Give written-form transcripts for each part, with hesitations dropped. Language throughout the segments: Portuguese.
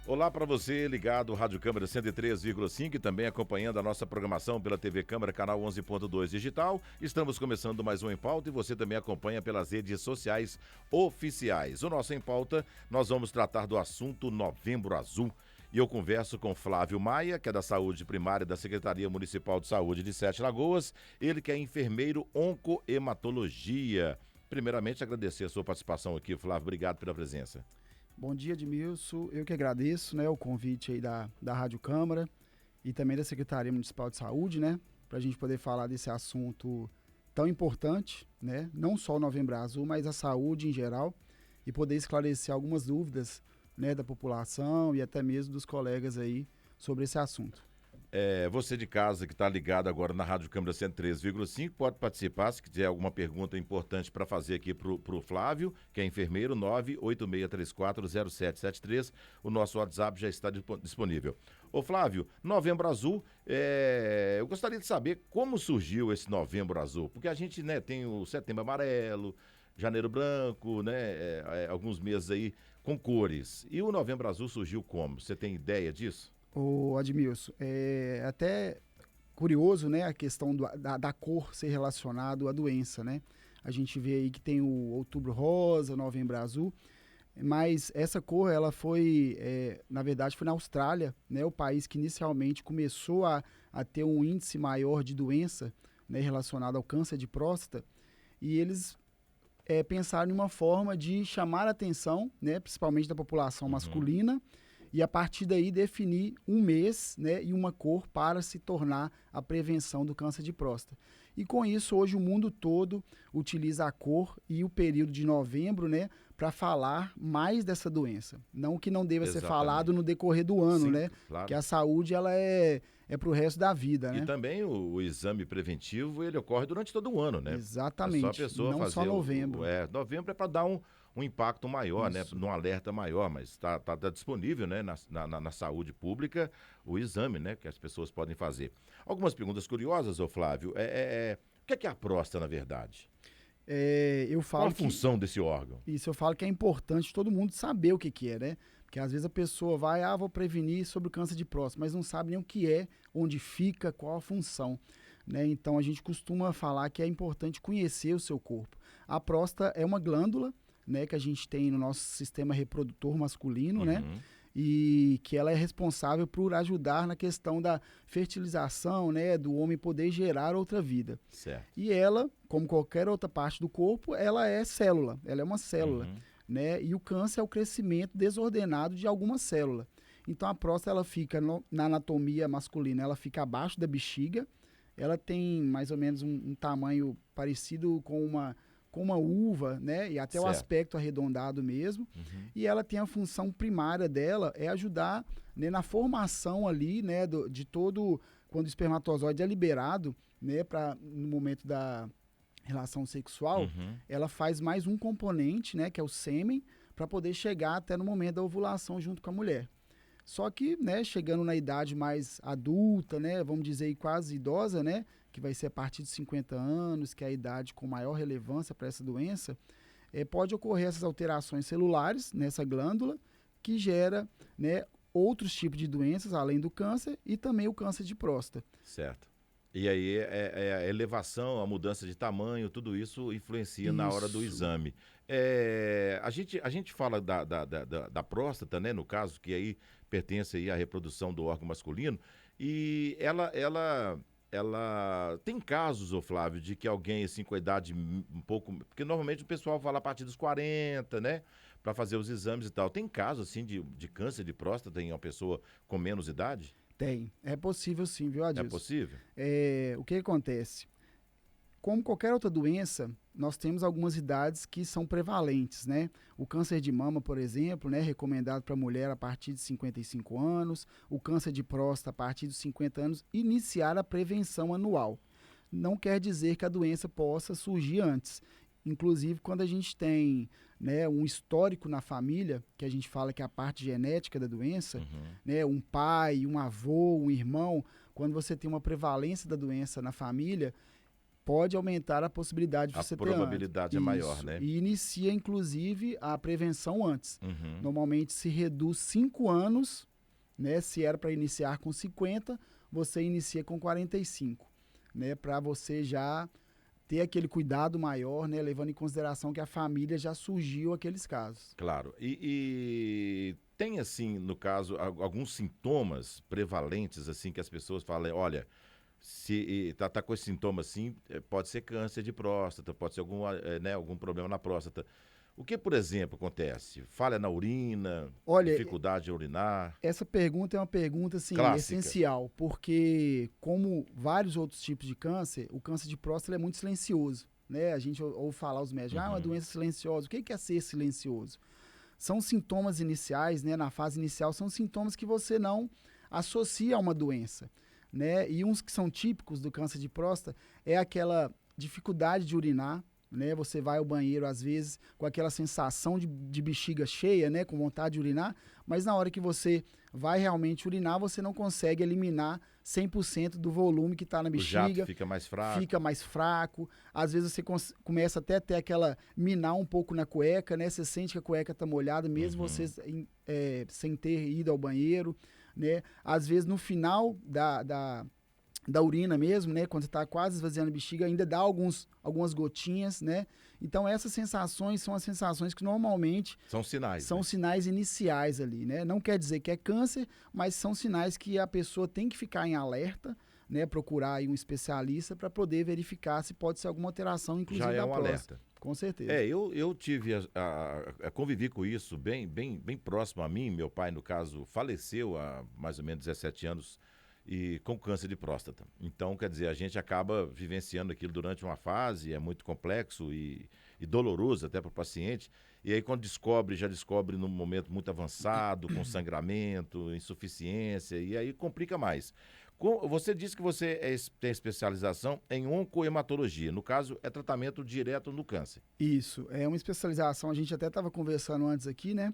Olá para você ligado Rádio Câmara 103,5 e também acompanhando a nossa programação pela TV Câmara, canal 11.2 digital. Estamos começando mais um Em Pauta e você também acompanha pelas redes sociais oficiais. O nosso Em Pauta, nós vamos tratar do assunto Novembro Azul. E eu converso com Flávio Maia, que é da Saúde Primária da Secretaria Municipal de Saúde de Sete Lagoas. Ele que é enfermeiro oncohematologia. Primeiramente, agradecer a sua participação aqui, Flávio. Obrigado pela presença. Bom dia, Edmilson. Eu que agradeço, o convite aí da Rádio Câmara e também da Secretaria Municipal de Saúde, para a gente poder falar desse assunto tão importante, não só o Novembro Azul, mas a saúde em geral e poder esclarecer algumas dúvidas, da população e até mesmo dos colegas aí sobre esse assunto. Você de casa que está ligado agora na Rádio Câmara 103,5 pode participar se tiver alguma pergunta importante para fazer aqui para o Flávio, que é enfermeiro, 986340773. O nosso WhatsApp já está disponível. Ô Flávio, Novembro Azul, eu gostaria de saber como surgiu esse Novembro Azul, porque a gente tem o Setembro Amarelo, Janeiro Branco, alguns meses aí com cores. E o Novembro Azul surgiu como? Você tem ideia disso? Ô, Admilson, é até curioso, a questão da cor ser relacionado à doença, A gente vê aí que tem o Outubro Rosa, Novembro Azul, mas essa cor, ela foi, na verdade, foi na Austrália, o país que inicialmente começou a ter um índice maior de doença, relacionado ao câncer de próstata, e eles pensaram em uma forma de chamar a atenção, principalmente da população masculina, e a partir daí definir um mês, e uma cor para se tornar a prevenção do câncer de próstata. E com isso, hoje o mundo todo utiliza a cor e o período de novembro, para falar mais dessa doença. Não que não deva ser falado no decorrer do ano, Sim, claro. Que a saúde ela é para o resto da vida, E também o exame preventivo, ele ocorre durante todo o ano, Exatamente. É só a pessoa não fazer só novembro. Novembro é para dar um impacto maior, num alerta maior, mas está disponível, na saúde pública o exame, que as pessoas podem fazer. Algumas perguntas curiosas, ô Flávio, o que é a próstata, na verdade? Eu falo Qual a função desse órgão? Isso, eu falo que é importante todo mundo saber o que é, Porque às vezes a pessoa vai, vou prevenir sobre o câncer de próstata, mas não sabe nem o que é, onde fica, qual a função, Então a gente costuma falar que é importante conhecer o seu corpo. A próstata é uma glândula, que a gente tem no nosso sistema reprodutor masculino, E que ela é responsável por ajudar na questão da fertilização, do homem poder gerar outra vida. Certo. E ela, como qualquer outra parte do corpo, ela é célula, ela é uma célula, E o câncer é o crescimento desordenado de alguma célula. Então a próstata, ela fica na anatomia masculina, ela fica abaixo da bexiga, ela tem mais ou menos um tamanho parecido com uma uva, E até o aspecto arredondado mesmo. E ela tem a função primária dela, é ajudar, na formação ali, de todo, quando o espermatozoide é liberado, no momento da relação sexual, ela faz mais um componente, que é o sêmen, para poder chegar até no momento da ovulação junto com a mulher. Só que, chegando na idade mais adulta, vamos dizer aí quase idosa, que vai ser a partir de 50 anos, que é a idade com maior relevância para essa doença, pode ocorrer essas alterações celulares nessa glândula, que gera, outros tipos de doenças, além do câncer, e também o câncer de próstata. Certo. E aí a elevação, a mudança de tamanho, tudo isso influencia na hora do exame. A gente fala da próstata, no caso, que aí pertence aí à reprodução do órgão masculino, e ela tem casos, ô Flávio, de que alguém assim com a idade um pouco... Porque normalmente o pessoal fala a partir dos 40, para fazer os exames e tal. Tem casos assim de câncer de próstata em uma pessoa com menos idade? Tem. É possível sim, viu, Adilson? É possível? O que acontece? Como qualquer outra doença, nós temos algumas idades que são prevalentes, O câncer de mama, por exemplo, recomendado para mulher a partir de 55 anos, o câncer de próstata a partir dos 50 anos, iniciar a prevenção anual. Não quer dizer que a doença possa surgir antes. Inclusive, quando a gente tem um histórico na família, que a gente fala que é a parte genética da doença, um pai, um avô, um irmão, quando você tem uma prevalência da doença na família, pode aumentar a possibilidade de A você ter probabilidade é maior, né? E inicia, inclusive, a prevenção antes. Uhum. Normalmente se reduz 5 anos, né? Se era para iniciar com 50, você inicia com 45, né? Para você já ter aquele cuidado maior, né? Levando em consideração que a família já surgiu aqueles casos. Claro. E tem, assim, no caso, alguns sintomas prevalentes, assim, que as pessoas falam, olha, se tá com esse sintoma assim, pode ser câncer de próstata, pode ser algum problema na próstata. O que, por exemplo, acontece? Falha na urina, Olha, dificuldade a urinar? essa pergunta é uma pergunta assim, Clássica. essencial, porque como vários outros tipos de câncer, o câncer de próstata é muito silencioso, né? A gente ouve falar os médicos, é uma doença silenciosa. O que é ser silencioso? São sintomas iniciais, né? Na fase inicial, são sintomas que você não associa a uma doença, né? E uns que são típicos do câncer de próstata é aquela dificuldade de urinar, né? Você vai ao banheiro, às vezes, com aquela sensação de bexiga cheia, né? Com vontade de urinar, mas na hora que você vai realmente urinar, você não consegue eliminar 100% do volume que está na bexiga. O jato fica mais fraco. Fica mais fraco. Às vezes você começa até a ter aquela... minar um pouco na cueca, né? Você sente que a cueca está molhada, mesmo você sem ter ido ao banheiro, né? Às vezes, no final da urina mesmo, né? Quando você está quase esvaziando a bexiga, ainda dá algumas gotinhas, né? Então, essas sensações são as sensações que normalmente... São sinais. São sinais iniciais ali, né? Não quer dizer que é câncer, mas são sinais que a pessoa tem que ficar em alerta, né? Procurar aí um especialista para poder verificar se pode ser alguma alteração, inclusive Já é da um próstata. alerta. Com certeza. Eu tive convivi com isso bem próximo a mim. Meu pai, no caso, faleceu há mais ou menos 17 anos e com câncer de próstata. Então, quer dizer, a gente acaba vivenciando aquilo durante uma fase, é muito complexo e doloroso até para o paciente. E aí, quando já descobre num momento muito avançado, com sangramento, insuficiência, e aí complica mais. Você disse que você tem especialização em oncohematologia. No caso, é tratamento direto no câncer. Isso, é uma especialização, a gente até estava conversando antes aqui, né?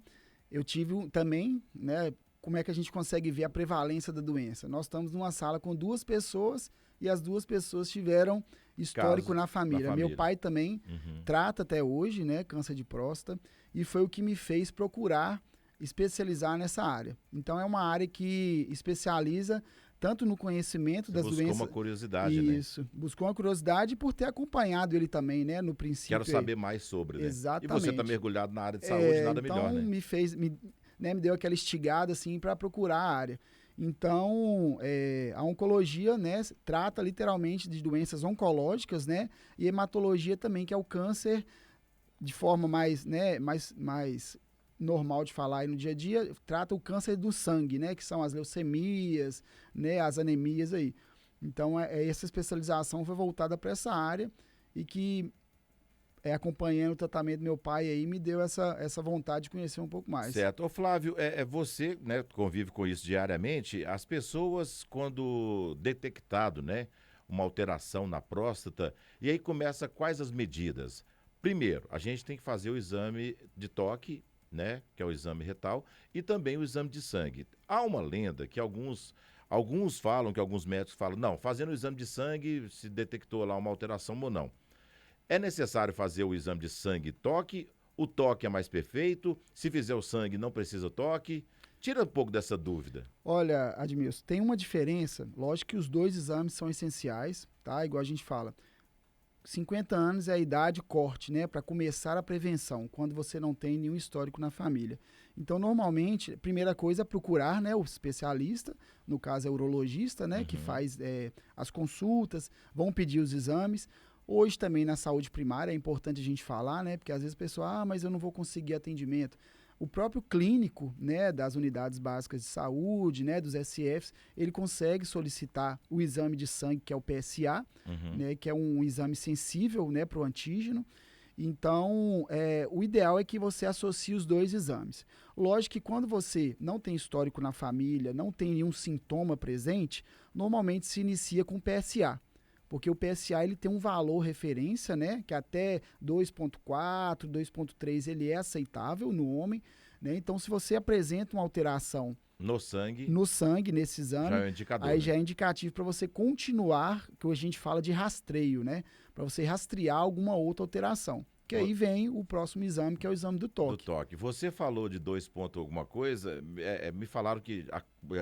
Eu tive também, né? Como é que a gente consegue ver a prevalência da doença? Nós estamos numa sala com 2 pessoas e as 2 pessoas tiveram histórico na família. Meu pai também trata até hoje, né? Câncer de próstata, e foi o que me fez procurar especializar nessa área. Então, é uma área que especializa tanto no conhecimento das doenças... Buscou uma curiosidade, né? Isso, buscou uma curiosidade por ter acompanhado ele também, né, no princípio. Quero saber mais sobre, né? Exatamente. E você está mergulhado na área de saúde, nada melhor, né? Me deu aquela instigada, assim, para procurar a área. Então, a oncologia, né, trata literalmente de doenças oncológicas, né, e hematologia também, que é o câncer de forma mais, né, mais normal de falar aí no dia a dia, trata o câncer do sangue, né, que são as leucemias, né, as anemias aí. Então, essa especialização foi voltada para essa área e que, acompanhando o tratamento do meu pai aí, me deu essa vontade de conhecer um pouco mais. Certo. Ô Flávio, você, né, convive com isso diariamente, as pessoas, quando detectado, né, uma alteração na próstata, e aí começa quais as medidas? Primeiro, a gente tem que fazer o exame de toque, né, que é o exame retal, e também o exame de sangue. Há uma lenda que alguns falam, que alguns médicos falam, não, fazendo o exame de sangue se detectou lá uma alteração ou não. É necessário fazer o exame de sangue e toque? O toque é mais perfeito? Se fizer o sangue, não precisa toque? Tira um pouco dessa dúvida. Olha, Admilson, tem uma diferença. Lógico que os 2 exames são essenciais, tá? Igual a gente fala. 50 anos é a idade corte, né? Para começar a prevenção, quando você não tem nenhum histórico na família. Então, normalmente, a primeira coisa é procurar, né, o especialista, no caso é o urologista, né? Que faz as consultas, vão pedir os exames. Hoje também na saúde primária é importante a gente falar, né? Porque às vezes a pessoa, mas eu não vou conseguir atendimento. O próprio clínico, né, das unidades básicas de saúde, né, dos SFs, ele consegue solicitar o exame de sangue, que é o PSA, né, que é um exame sensível, né, para o antígeno. Então, o ideal é que você associe os 2 exames. Lógico que quando você não tem histórico na família, não tem nenhum sintoma presente, normalmente se inicia com PSA. Porque o PSA ele tem um valor referência, né, que até 2,4, 2,3 ele é aceitável no homem, né? Então, se você apresenta uma alteração no sangue, nesse exame, já é um indicador, aí né? já é indicativo para você continuar, que a gente fala de rastreio, né? Para você rastrear alguma outra alteração. Que aí vem o próximo exame, que é o exame do Do toque. toque. Você falou de 2 pontos alguma coisa, me falaram que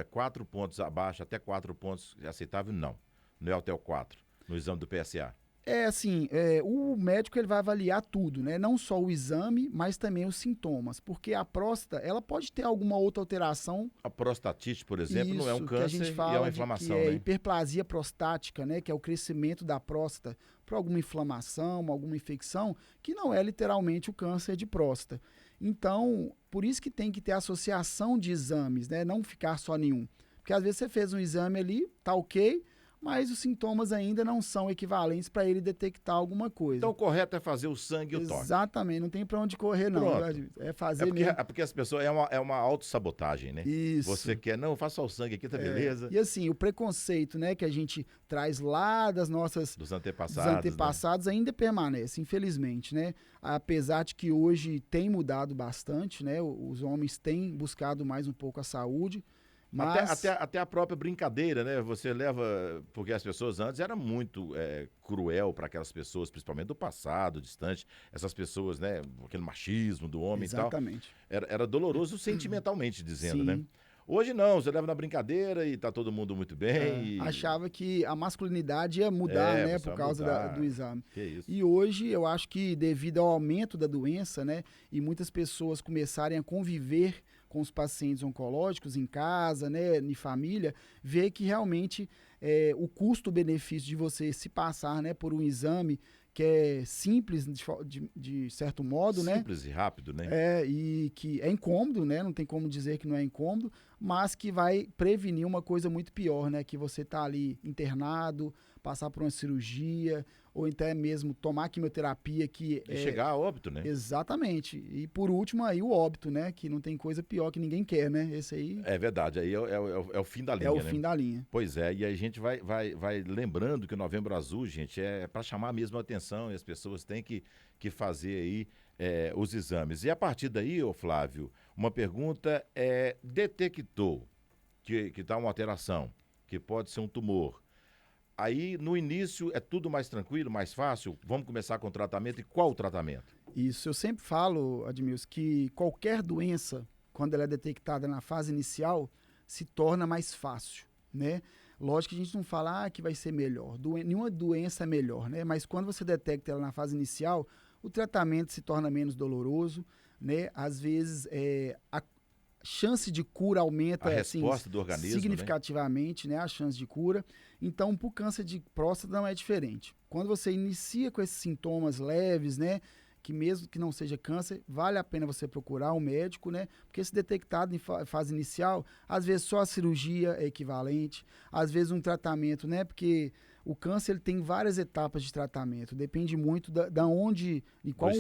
4 pontos abaixo, até 4 pontos é aceitável? Não. Não é até o 4, no exame do PSA. É assim, o médico ele vai avaliar tudo, né? Não só o exame, mas também os sintomas, porque a próstata, ela pode ter alguma outra alteração. A prostatite, por exemplo, não é um Isso, que a gente câncer e é fala uma de que inflamação, é né? hiperplasia prostática, né? Que é o crescimento da próstata por alguma inflamação, alguma infecção, que não é literalmente o câncer de próstata. Então, por isso que tem que ter associação de exames, né? Não ficar só nenhum. Porque às vezes você fez um exame ali, tá ok, mas os sintomas ainda não são equivalentes para ele detectar alguma coisa. Então o correto é fazer o sangue e o toque. Exatamente, não tem para onde correr, não. Pronto. É fazer mesmo. É porque as pessoas, é uma autossabotagem, né? Isso. Você quer, não, faça só o sangue aqui, tá beleza. E assim, o preconceito, né, que a gente traz lá dos antepassados ainda permanece, infelizmente, né? Apesar de que hoje tem mudado bastante, né? Os homens têm buscado mais um pouco a saúde. Mas... Até a própria brincadeira, né? Você leva. Porque as pessoas antes era muito cruel para aquelas pessoas, principalmente do passado, distante. Essas pessoas, né? Aquele machismo do homem Exatamente. e tal. Era doloroso sentimentalmente dizendo, Sim. né? Hoje não, você leva na brincadeira e tá todo mundo muito bem. Achava que a masculinidade ia mudar, né? Por causa do exame. Que isso. E hoje eu acho que devido ao aumento da doença, né? E muitas pessoas começarem a conviver com os pacientes oncológicos em casa, né, em família, ver que realmente o custo-benefício de você se passar, né, por um exame que é simples de certo modo, né? Simples e rápido, né? E que é incômodo, né? Não tem como dizer que não é incômodo, mas que vai prevenir uma coisa muito pior, né? Que você tá ali internado, passar por uma cirurgia, ou até mesmo tomar quimioterapia que E chegar a óbito, né? Exatamente. E por último aí o óbito, né? Que não tem coisa pior que ninguém quer, né? Esse aí É verdade, aí é o fim da linha, é o né? fim da linha. Pois é, e aí a gente vai lembrando que o Novembro Azul, gente, é para chamar mesmo a atenção e as pessoas têm que fazer aí os exames. E a partir daí, ô Flávio, uma pergunta detectou que está uma alteração, que pode ser um tumor. Aí, no início, é tudo mais tranquilo, mais fácil? Vamos começar com o tratamento. E qual o tratamento? Isso, eu sempre falo, Admilson, que qualquer doença, quando ela é detectada na fase inicial, se torna mais fácil, né? Lógico que a gente não fala que vai ser melhor. Nenhuma doença é melhor, né? Mas quando você detecta ela na fase inicial, o tratamento se torna menos doloroso, né? Às vezes, a chance de cura aumenta A resposta do organismo, significativamente, né? A chance de cura. Então, para o câncer de próstata não é diferente. Quando você inicia com esses sintomas leves, né? Que mesmo que não seja câncer, vale a pena você procurar um médico, né? Porque se detectado em fase inicial, às vezes só a cirurgia é equivalente, às vezes um tratamento, né? Porque o câncer ele tem várias etapas de tratamento, depende muito da onde, em qual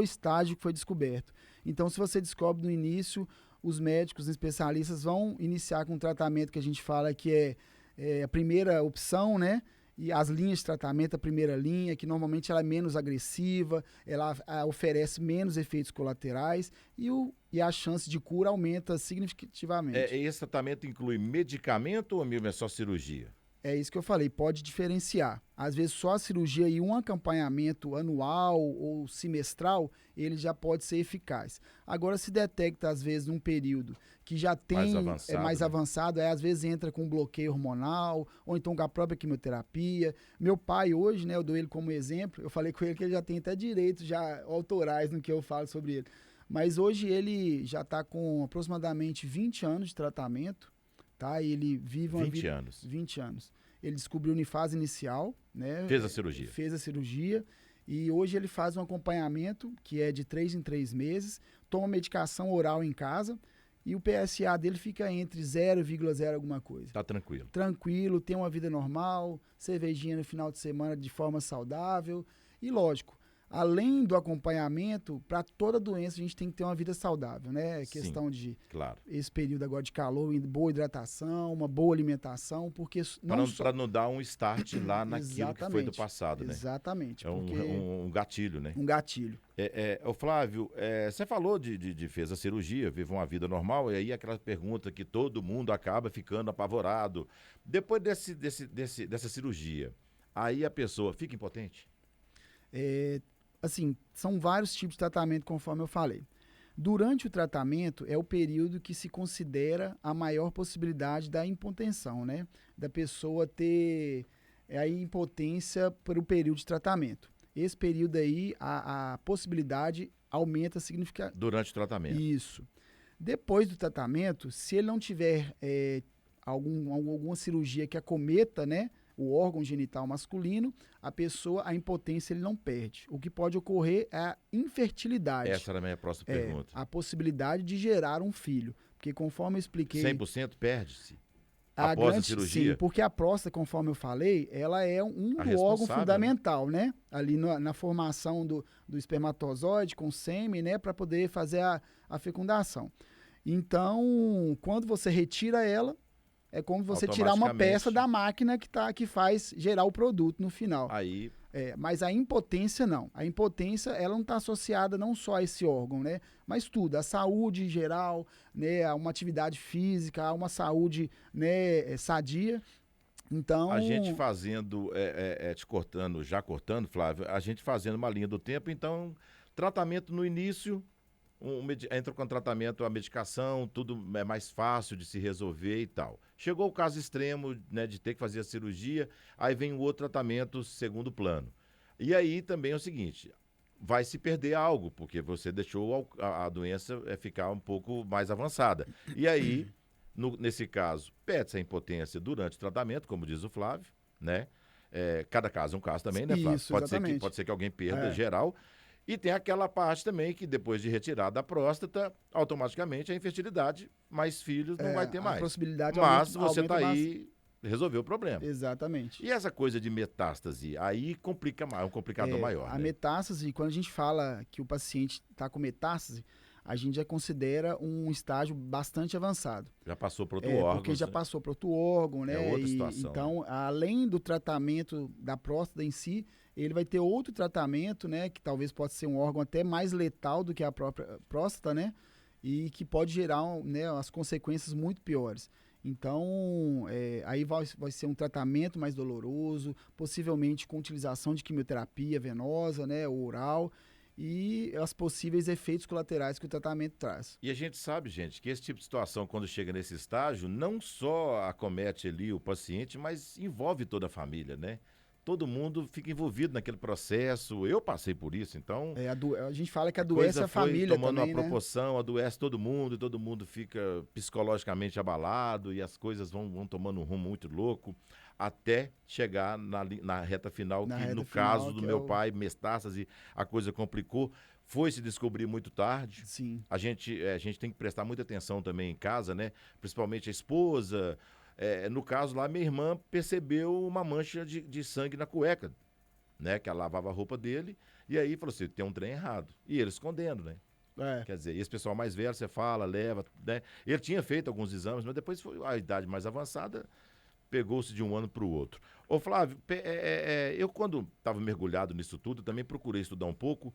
estágio que foi descoberto. Então, se você descobre no início, os médicos, os especialistas vão iniciar com um tratamento que a gente fala que é a primeira opção, né? E as linhas de tratamento, a primeira linha, que normalmente ela é menos agressiva, ela oferece menos efeitos colaterais e a chance de cura aumenta significativamente. Esse tratamento inclui medicamento ou mesmo é só cirurgia? É isso que eu falei, pode diferenciar. Às vezes só a cirurgia e um acompanhamento anual ou semestral, ele já pode ser eficaz. Agora, se detecta, às vezes, num período que já tem mais avançado, às vezes entra com bloqueio hormonal, ou então com a própria quimioterapia. Meu pai hoje, né, eu dou ele como exemplo, eu falei com ele que ele já tem até direitos já autorais no que eu falo sobre ele. Mas hoje ele já está com aproximadamente 20 anos de tratamento, tá? Ele vive uma 20 anos. 20 anos. Ele descobriu em fase inicial, né? Fez a cirurgia. Fez a cirurgia e hoje ele faz um acompanhamento que é de 3 em 3 meses, toma medicação oral em casa e o PSA dele fica entre 0,0 alguma coisa. Tá tranquilo. Tranquilo, tem uma vida normal, cervejinha no final de semana de forma saudável e lógico, além do acompanhamento, para toda doença a gente tem que ter uma vida saudável, né? Sim, Questão de claro. esse período agora de calor, boa hidratação, uma boa alimentação, porque não só... Para não dar um start lá naquilo que foi do passado, né? Exatamente. É um gatilho, né? Um gatilho. Ô Flávio, você falou fez a cirurgia, vive uma vida normal, e aí aquela pergunta que todo mundo acaba ficando apavorado. Depois dessa cirurgia, aí a pessoa fica impotente? Assim, são vários tipos de tratamento, conforme eu falei. Durante o tratamento é o período que se considera a maior possibilidade da impotência, né? Da pessoa ter a impotência por o período de tratamento. Esse período aí, a possibilidade aumenta significativamente. Durante o tratamento. Isso. Depois do tratamento, se ele não tiver alguma cirurgia que acometa, né, o órgão genital masculino, a impotência ele não perde. O que pode ocorrer é a infertilidade. Essa era a minha próxima pergunta. A possibilidade de gerar um filho. Porque conforme eu expliquei... 100% perde-se? Após a cirurgia? Sim, porque a próstata, conforme eu falei, ela é um órgão fundamental, né? Ali na formação do espermatozoide com o sêmen, né? Para poder fazer a fecundação. Então, quando você retira ela, é como você tirar uma peça da máquina que faz gerar o produto no final. Aí... mas a impotência não. A impotência ela não está associada não só a esse órgão, né? Mas tudo, a saúde em geral, né? A uma atividade física, a uma saúde, né? Sadia. Então... A gente fazendo, já cortando, Flávio, a gente fazendo uma linha do tempo, então, tratamento no início... entra com o tratamento, a medicação, tudo é mais fácil de se resolver e tal. Chegou o caso extremo, né, de ter que fazer a cirurgia, aí vem o outro tratamento segundo plano. E aí também é o seguinte, vai se perder algo, porque você deixou a doença ficar um pouco mais avançada. E aí, nesse caso, pede-se a impotência durante o tratamento, como diz o Flávio, né? Cada caso é um caso também, né, Flávio? Isso, pode ser que alguém perda geral. E tem aquela parte também que depois de retirar da próstata, automaticamente a infertilidade, mais filhos não vai ter mais. A possibilidade Mas você está aí, resolveu o problema. Exatamente. E essa coisa de metástase, aí complica mais, é um complicador maior. A metástase, quando a gente fala que o paciente está com metástase, a gente já considera um estágio bastante avançado. Já passou para outro órgão. Porque já passou para outro órgão, né? É outra situação. Então, além do tratamento da próstata em si, ele vai ter outro tratamento, né? Que talvez possa ser um órgão até mais letal do que a própria próstata, né? E que pode gerar as consequências muito piores. Então, aí vai ser um tratamento mais doloroso, possivelmente com utilização de quimioterapia venosa, né? Ou oral. E os possíveis efeitos colaterais que o tratamento traz. E a gente sabe, gente, que esse tipo de situação, quando chega nesse estágio, não só acomete ali o paciente, mas envolve toda a família, né? Todo mundo fica envolvido naquele processo. Eu passei por isso, então... a gente fala que a doença é a família tomando também, uma proporção, adoece todo mundo fica psicologicamente abalado e as coisas vão tomando um rumo muito louco, até chegar na reta final, no caso do meu pai, metástase, a coisa complicou. Foi se descobrir muito tarde. Sim. A gente tem que prestar muita atenção também em casa, né? Principalmente a esposa. No caso lá, minha irmã percebeu uma mancha de sangue na cueca, né? Que ela lavava a roupa dele, e aí falou assim, tem um trem errado. E ele escondendo, né? Quer dizer, esse pessoal mais velho, você fala, leva, né? Ele tinha feito alguns exames, mas depois foi a idade mais avançada, pegou-se de um ano para o outro. Ô Flávio, eu quando estava mergulhado nisso tudo, também procurei estudar um pouco.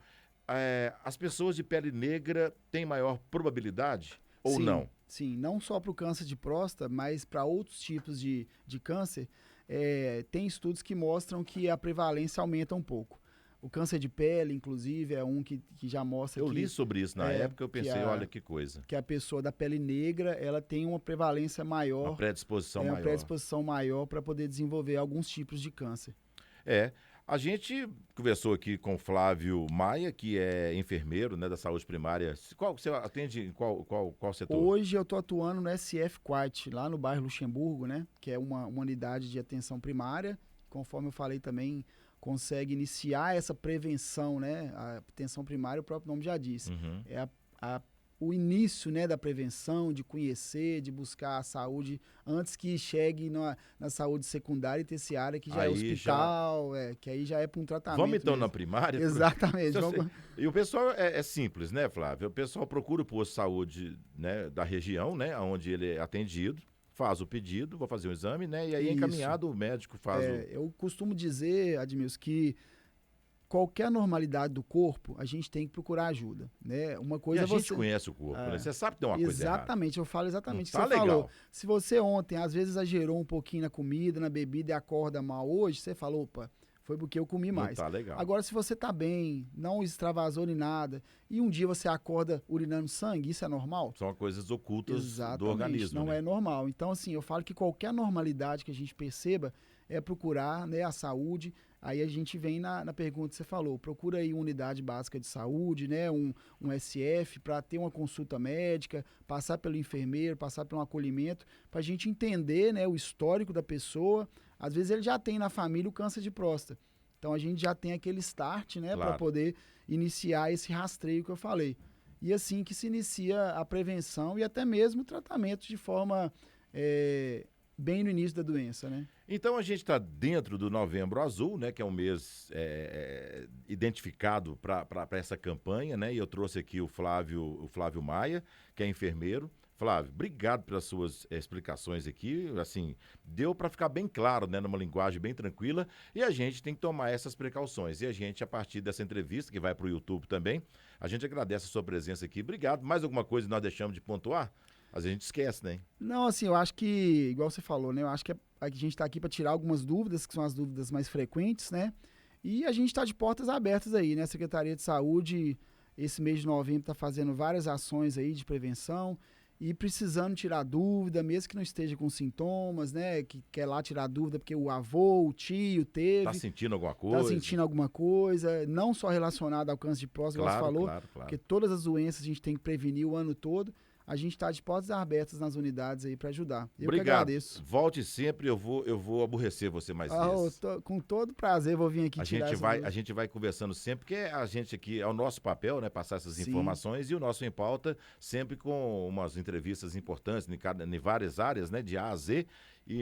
As pessoas de pele negra têm maior probabilidade ou não? Sim, não só para o câncer de próstata, mas para outros tipos de câncer, tem estudos que mostram que a prevalência aumenta um pouco. O câncer de pele, inclusive, é um que já mostra Eu li sobre isso na época, eu pensei, olha que coisa. Que a pessoa da pele negra, ela tem uma prevalência maior. Uma predisposição maior. Uma predisposição maior para poder desenvolver alguns tipos de câncer. A gente conversou aqui com o Flávio Maia, que é enfermeiro, né, da saúde primária. Você atende em qual setor? Hoje eu estou atuando no SF Quart, lá no bairro Luxemburgo, né, que é uma unidade de atenção primária. Conforme eu falei também, consegue iniciar essa prevenção, né? A atenção primária, o próprio nome já diz. Uhum. o início, né, da prevenção, de conhecer, de buscar a saúde antes que chegue na saúde secundária e terciária, que já é Aí hospital, que aí já é para um tratamento Vamos então mesmo. na primária? Exatamente. E o pessoal é simples, né, Flávio? O pessoal procura o posto de saúde, né, da região, né, onde ele é atendido, faz o pedido, vou fazer o exame, né, e aí é Isso. encaminhado, o médico faz Eu costumo dizer, Admilson, que qualquer normalidade do corpo, a gente tem que procurar ajuda, né? Uma coisa E a é você... gente conhece o corpo, né? Você sabe que tem uma coisa errada. Exatamente, eu falo exatamente o que Não você tá legal. falou. Se você ontem, às vezes, exagerou um pouquinho na comida, na bebida e acorda mal hoje, você falou, opa, foi porque eu comi mais. Não tá legal. Agora, se você tá bem, não extravasou nem nada, e um dia você acorda urinando sangue, isso é normal? São coisas ocultas Exatamente, do organismo. não né? é normal. Então, assim, eu falo que qualquer normalidade que a gente perceba é procurar, né, a saúde. Aí a gente vem na pergunta que você falou, procura aí uma unidade básica de saúde, né, um SF, para ter uma consulta médica, passar pelo enfermeiro, passar por um acolhimento, para a gente entender, né, o histórico da pessoa. Às vezes ele já tem na família o câncer de próstata. Então a gente já tem aquele start, né, Claro. para poder iniciar esse rastreio que eu falei. E assim que se inicia a prevenção e até mesmo o tratamento de forma bem no início da doença, né? Então a gente está dentro do Novembro Azul, né, que é um mês identificado para essa campanha, né? E eu trouxe aqui o Flávio Maia, que é enfermeiro. Flávio, obrigado pelas suas explicações aqui. Assim, deu para ficar bem claro, né, numa linguagem bem tranquila. E a gente tem que tomar essas precauções. E a gente, a partir dessa entrevista, que vai para o YouTube também, a gente agradece a sua presença aqui. Obrigado. Mais alguma coisa que nós deixamos de pontuar? Às vezes a gente esquece, né? Não, assim, eu acho que, igual você falou, né? Eu acho que a gente está aqui para tirar algumas dúvidas, que são as dúvidas mais frequentes, né? E a gente está de portas abertas aí, né? A Secretaria de Saúde, esse mês de novembro, está fazendo várias ações aí de prevenção e precisando tirar dúvida, mesmo que não esteja com sintomas, né? Que quer lá tirar dúvida porque o avô, o tio teve. Tá sentindo alguma coisa? Tá sentindo alguma coisa, não só relacionada ao câncer de próstata, igual você falou, Claro. porque todas as doenças a gente tem que prevenir o ano todo. A gente está de portas abertas nas unidades aí para ajudar. Eu Obrigado. que agradeço. Volte sempre, eu vou aborrecer você mais vezes. Com todo prazer vou vir aqui A gente vai conversando sempre, porque a gente aqui, é o nosso papel, né, passar essas informações, e o nosso Em Pauta sempre com umas entrevistas importantes em várias áreas, né, de A a Z.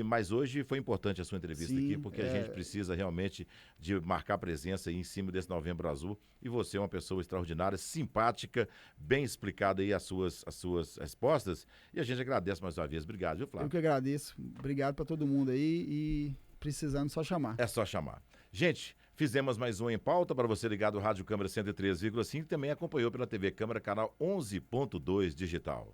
Mas hoje foi importante a sua entrevista aqui, porque a gente precisa realmente de marcar presença aí em cima desse Novembro Azul. E você é uma pessoa extraordinária, simpática, bem explicada aí as suas respostas. E a gente agradece mais uma vez. Obrigado, viu, Flávio? Eu que agradeço. Obrigado para todo mundo aí e precisando só chamar. É só chamar. Gente, fizemos mais um Em Pauta para você ligado ao Rádio Câmara 103,5 e também acompanhou pela TV Câmara, canal 11.2 digital.